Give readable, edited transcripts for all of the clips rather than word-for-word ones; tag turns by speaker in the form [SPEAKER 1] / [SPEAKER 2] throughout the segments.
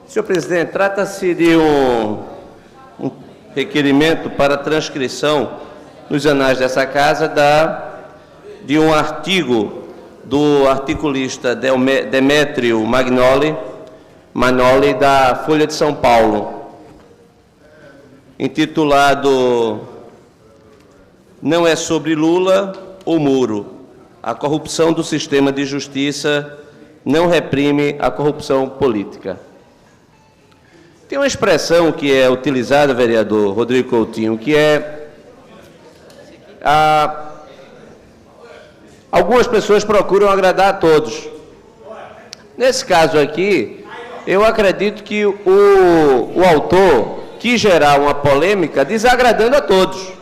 [SPEAKER 1] Senhor presidente, trata-se de um requerimento para transcrição nos anais dessa casa de um artigo do articulista Demétrio Manoli, da Folha de São Paulo, intitulado "Não é sobre Lula ou Moro. A corrupção do sistema de justiça não reprime a corrupção política". Tem uma expressão que é utilizada, vereador Rodrigo Coutinho, que é algumas pessoas procuram agradar a todos. Nesse caso aqui, eu acredito que o autor quis gerar uma polêmica desagradando a todos,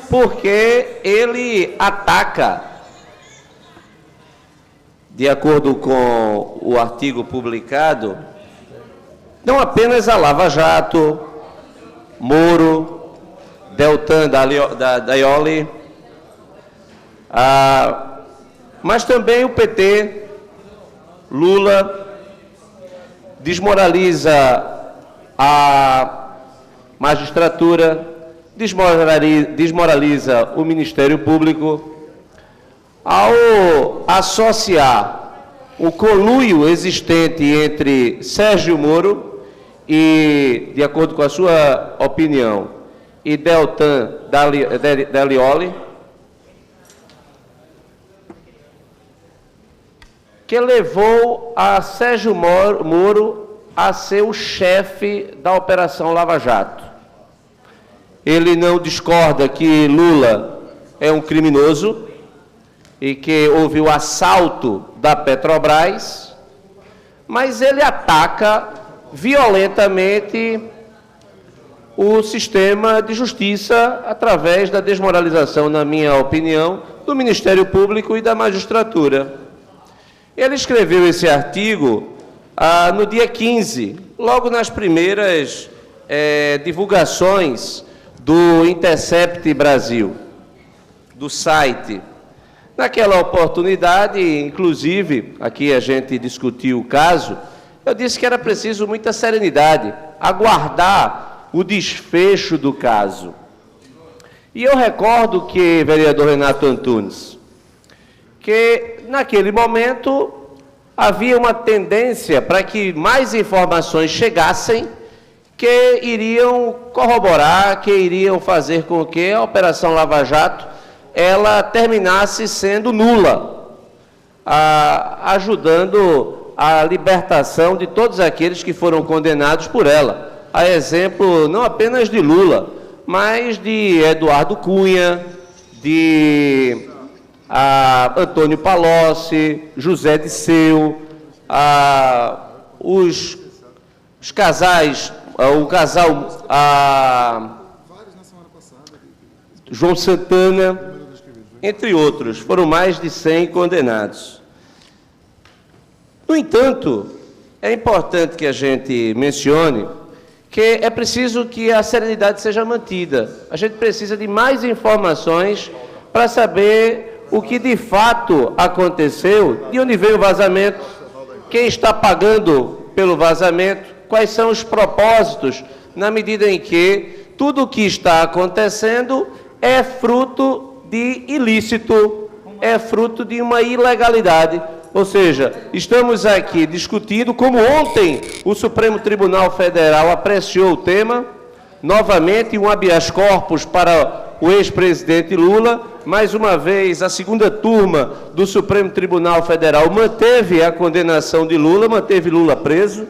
[SPEAKER 1] porque ele ataca, de acordo com o artigo publicado, não apenas a Lava Jato, Moro, Deltan Dallagnol, mas também o PT, Lula, desmoraliza a magistratura, desmoraliza o Ministério Público, ao associar o conluio existente entre Sérgio Moro e, de acordo com a sua opinião, e Deltan Dallagnol, que levou a Sérgio Moro a ser o chefe da Operação Lava Jato. Ele não discorda que Lula é um criminoso e que houve o assalto da Petrobras, mas ele ataca violentamente o sistema de justiça através da desmoralização, na minha opinião, do Ministério Público e da magistratura. Ele escreveu esse artigo no dia 15, logo nas primeiras divulgações do Intercept Brasil, do site. Naquela oportunidade, inclusive, aqui a gente discutiu o caso, eu disse que era preciso muita serenidade, aguardar o desfecho do caso. E eu recordo que, vereador Renato Antunes, que naquele momento havia uma tendência para que mais informações chegassem que iriam corroborar, que iriam fazer com que a Operação Lava Jato ela terminasse sendo nula, ajudando a libertação de todos aqueles que foram condenados por ela. A exemplo não apenas de Lula, mas de Eduardo Cunha, de Antônio Palocci, José Disseu, os casais, o casal João Santana, entre outros. Foram mais de 100 condenados. No entanto, é importante que a gente mencione que é preciso que a serenidade seja mantida. A gente precisa de mais informações para saber o que de fato aconteceu, de onde veio o vazamento, quem está pagando pelo vazamento, quais são os propósitos, na medida em que tudo o que está acontecendo é fruto de ilícito, é fruto de uma ilegalidade. Ou seja, estamos aqui discutindo, como ontem o Supremo Tribunal Federal apreciou o tema, novamente um habeas corpus para o ex-presidente Lula. Mais uma vez, a segunda turma do Supremo Tribunal Federal manteve a condenação de Lula, manteve Lula preso.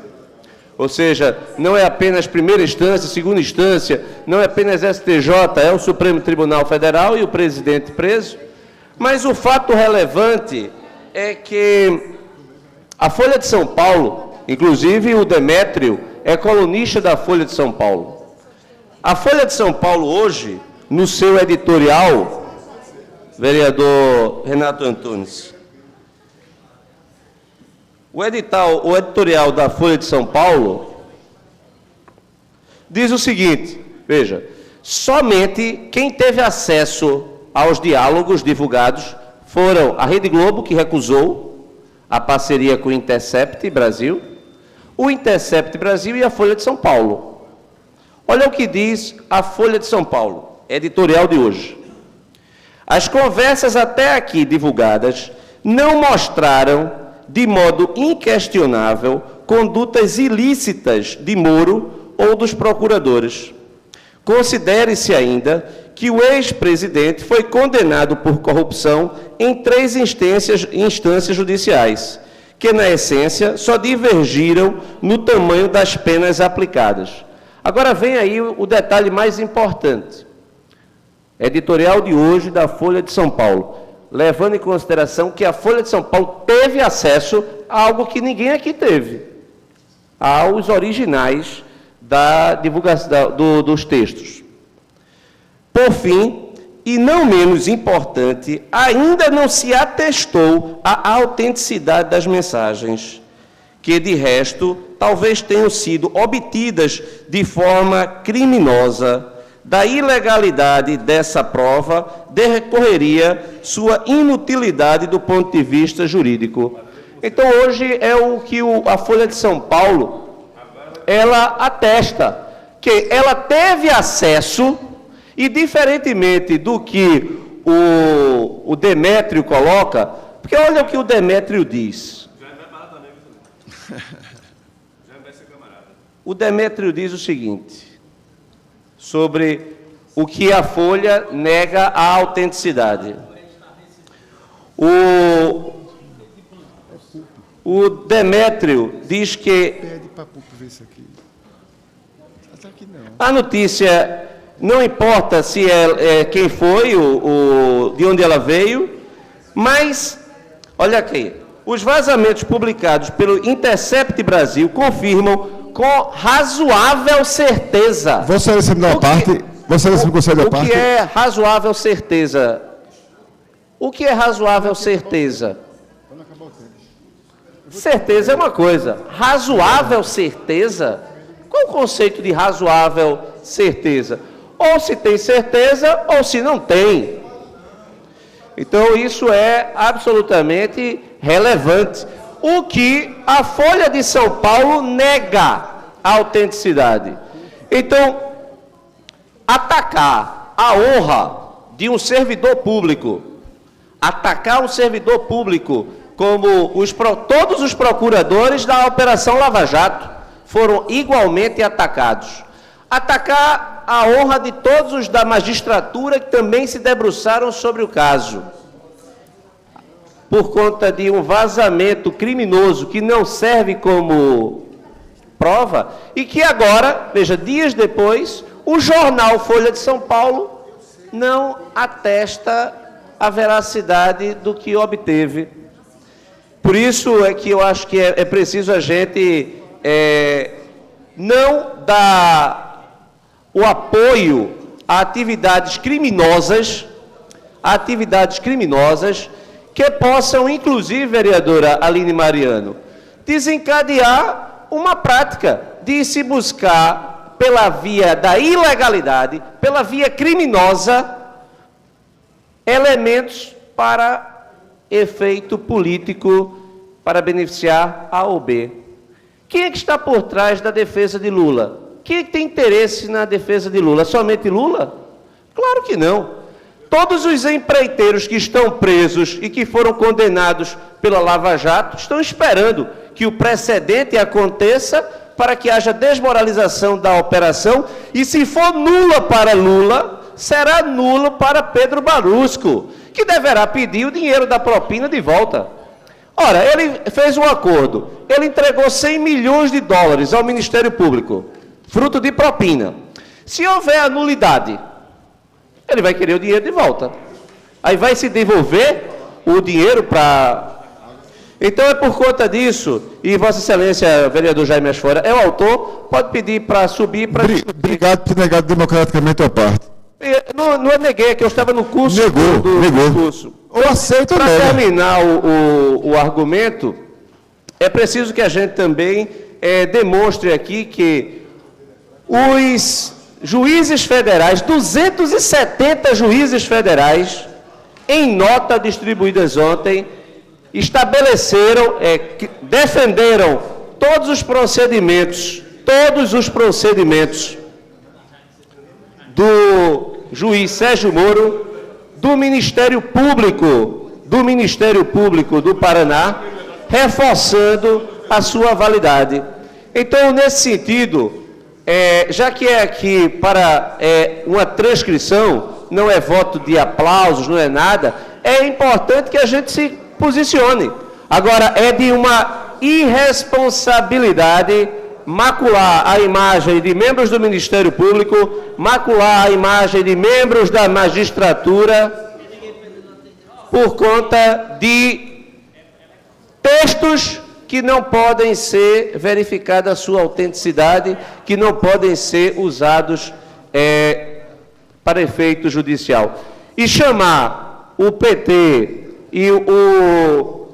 [SPEAKER 1] Ou seja, não é apenas primeira instância, segunda instância, não é apenas STJ, é o Supremo Tribunal Federal e o presidente preso. Mas o fato relevante é que a Folha de São Paulo, inclusive o Demétrio, é colunista da Folha de São Paulo. A Folha de São Paulo hoje, no seu editorial, vereador Renato Antunes, o editorial da Folha de São Paulo diz o seguinte, veja, somente quem teve acesso aos diálogos divulgados foram a Rede Globo, que recusou a parceria com o Intercept Brasil, o Intercept Brasil e a Folha de São Paulo. Olha o que diz a Folha de São Paulo, editorial de hoje. As conversas até aqui divulgadas não mostraram, de modo inquestionável, condutas ilícitas de Moro ou dos procuradores. Considere-se ainda que o ex-presidente foi condenado por corrupção em 3 instâncias judiciais, que, na essência, só divergiram no tamanho das penas aplicadas. Agora vem aí o detalhe mais importante. Editorial de hoje da Folha de São Paulo, levando em consideração que a Folha de São Paulo teve acesso a algo que ninguém aqui teve, aos originais da divulgação dos textos. Por fim, e não menos importante, ainda não se atestou a autenticidade das mensagens, que, de resto, talvez tenham sido obtidas de forma criminosa. Da ilegalidade dessa prova decorreria sua inutilidade do ponto de vista jurídico. Então, hoje é o que a Folha de São Paulo, ela atesta, que ela teve acesso, e diferentemente do que o Demétrio coloca, porque olha o que o Demétrio diz. O Demétrio diz o seguinte, sobre o que a Folha nega a autenticidade. O Demétrio diz que a notícia, não importa se quem foi, de onde ela veio, mas, olha aqui, os vazamentos publicados pelo Intercept Brasil confirmam com razoável certeza.
[SPEAKER 2] Você recebeu a parte? Você recebeu a parte?
[SPEAKER 1] O que é razoável certeza? O que é razoável certeza? Certeza é uma coisa. Razoável certeza? Qual o conceito de razoável certeza? Ou se tem certeza, ou se não tem. Então, isso é absolutamente relevante. O que a Folha de São Paulo nega a autenticidade. Então, atacar a honra de um servidor público, atacar um servidor público, como todos os procuradores da Operação Lava Jato foram igualmente atacados. Atacar a honra de todos os da magistratura que também se debruçaram sobre o caso, por conta de um vazamento criminoso que não serve como prova, e que agora, veja, dias depois, o jornal Folha de São Paulo não atesta a veracidade do que obteve. Por isso é que eu acho que é preciso a gente não dar o apoio a atividades criminosas, que possam, inclusive, vereadora Aline Mariano, desencadear uma prática de se buscar, pela via da ilegalidade, pela via criminosa, elementos para efeito político, para beneficiar A ou B. Quem é que está por trás da defesa de Lula? Quem é que tem interesse na defesa de Lula? Somente Lula? Claro que não. Todos os empreiteiros que estão presos e que foram condenados pela Lava Jato estão esperando que o precedente aconteça para que haja desmoralização da operação, e se for nula para Lula, será nulo para Pedro Barusco, que deverá pedir o dinheiro da propina de volta. Ora, ele fez um acordo, ele entregou 100 milhões de dólares ao Ministério Público, fruto de propina. Se houver a nulidade, ele vai querer o dinheiro de volta. Aí vai se devolver o dinheiro para... Então, é por conta disso, e Vossa Excelência, vereador Jaime Asfora, é o autor, pode pedir para subir...
[SPEAKER 2] Obrigado por ter negado democraticamente a parte.
[SPEAKER 1] Não neguei, é que eu estava no curso
[SPEAKER 2] Negou.
[SPEAKER 1] curso.
[SPEAKER 2] Ou aceita
[SPEAKER 1] Para terminar o argumento, é preciso que a gente também demonstre aqui que os juízes federais, 270 juízes federais, em nota distribuídas ontem, estabeleceram, defenderam todos os procedimentos do juiz Sérgio Moro, do Ministério Público do Paraná, reforçando a sua validade. Então, nesse sentido, já que é aqui para uma transcrição, não é voto de aplausos, não é nada, é importante que a gente se posicione. Agora, é de uma irresponsabilidade macular a imagem de membros do Ministério Público, macular a imagem de membros da magistratura, por conta de textos que não podem ser verificada a sua autenticidade, que não podem ser usados para efeito judicial. E chamar o PT e o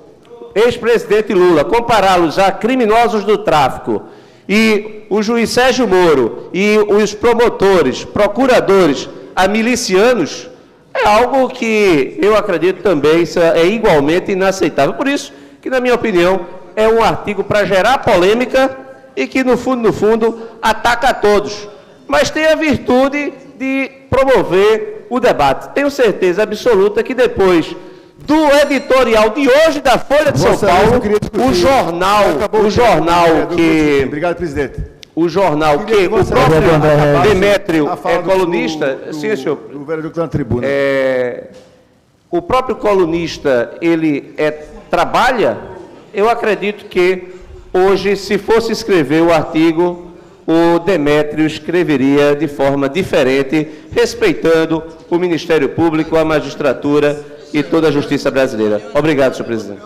[SPEAKER 1] ex-presidente Lula, compará-los a criminosos do tráfico, e o juiz Sérgio Moro e os promotores, procuradores, a milicianos, é algo que eu acredito também é igualmente inaceitável. Por isso que, na minha opinião, é um artigo para gerar polêmica e que, no fundo, ataca a todos. Mas tem a virtude de promover o debate. Tenho certeza absoluta que depois do editorial de hoje da Folha de São Paulo, o jornal que...
[SPEAKER 2] Obrigado, presidente.
[SPEAKER 1] O jornal que o próprio Demétrio é colunista... Sim, senhor.
[SPEAKER 2] O vereador que está na tribuna.
[SPEAKER 1] O próprio colunista, ele trabalha, eu acredito que hoje, se fosse escrever o artigo, o Demétrio escreveria de forma diferente, respeitando o Ministério Público, a magistratura e toda a justiça brasileira. Obrigado, senhor presidente.